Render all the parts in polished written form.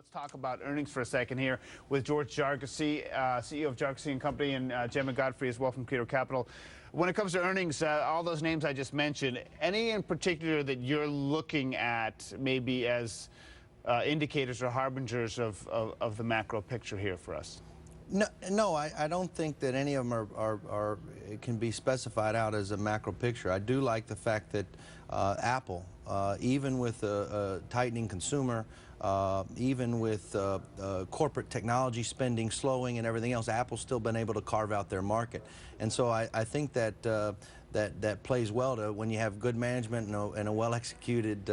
Let's talk about earnings for a second here with George Jarkesy, CEO of Jarkesy & Company, and Gemma Godfrey as well from Creator Capital. When it comes to earnings, all those names I just mentioned, any in particular that you're looking at maybe as indicators or harbingers of the macro picture here for us? No, I don't think that any of them can be specified out as a macro picture. I do like the fact that Apple, even with a tightening consumer, even with corporate technology spending slowing and everything else, Apple's still been able to carve out their market. And so I think that that plays well to when you have good management and a well-executed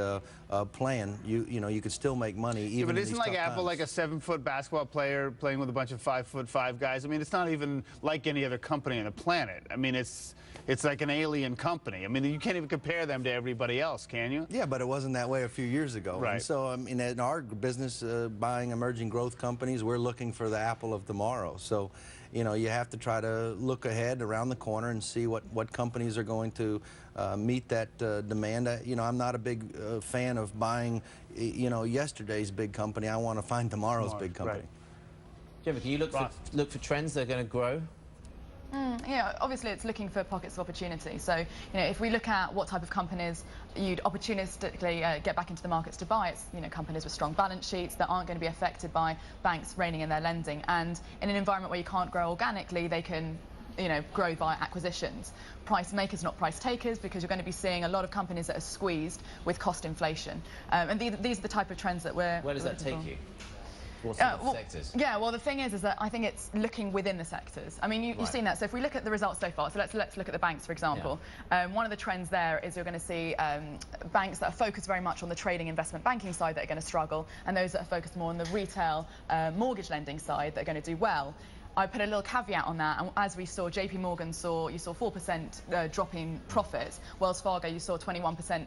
plan. You could still make money even. Yeah, but in isn't these like tough Apple times. like a 7-foot basketball player playing with a bunch of 5'5" guys? I mean, it's not even like any other company on the planet. I mean, it's like an alien company. I mean, you can't even compare them to everybody else, can you? Yeah, but it wasn't that way a few years ago. Right. And so, I mean, in our business, buying emerging growth companies, we're looking for the Apple of tomorrow. So, you have to try to look ahead around the corner and see what companies are going to meet that demand. I'm not a big fan of buying, yesterday's big company. I want to find tomorrow's big company. Right. Gemma, can you look for trends that are going to grow? Yeah, obviously it's looking for pockets of opportunity. So, if we look at what type of companies you'd opportunistically get back into the markets to buy, it's, companies with strong balance sheets that aren't going to be affected by banks reining in their lending. And in an environment where you can't grow organically, they can grow via acquisitions. Price makers, not price takers, because you're going to be seeing a lot of companies that are squeezed with cost inflation. And these are the type of trends that we're... Where does that take you? What sectors? Yeah, well, the thing is that I think it's looking within the sectors. I mean, you've seen that. So if we look at the results so far, so let's look at the banks, for example. Yeah. One of the trends there is you're going to see banks that are focused very much on the trading investment banking side that are going to struggle, and those that are focused more on the retail mortgage lending side that are going to do well. I put a little caveat on that, and as we saw, JP Morgan you saw 4% drop in profits. Wells Fargo, you saw 21%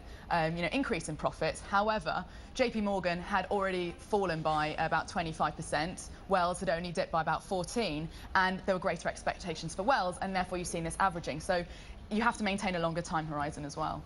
increase in profits. However, JP Morgan had already fallen by about 25%. Wells had only dipped by about 14%, and there were greater expectations for Wells, and therefore you've seen this averaging. So you have to maintain a longer time horizon as well.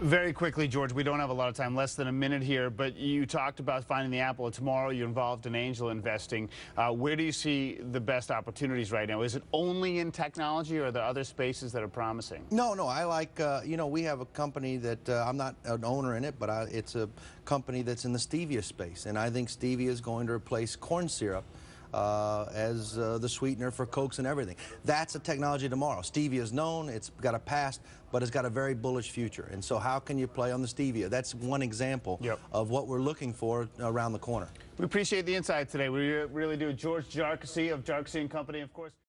Very quickly, George, we don't have a lot of time, less than a minute here, but you talked about finding the apple of tomorrow. You're involved in angel investing. Where do you see the best opportunities right now? Is it only in technology, or are there other spaces that are promising? No, I like, we have a company that I'm not an owner in it, but it's a company that's in the stevia space, and I think stevia is going to replace corn syrup as the sweetener for Cokes and everything. That's a technology tomorrow. Stevia is known, it's got a past, but it's got a very bullish future. And so how can you play on the stevia? That's one example of what we're looking for around the corner. We appreciate the insight today. We really do. George Jarkesy of Jarkesy & Company, of course.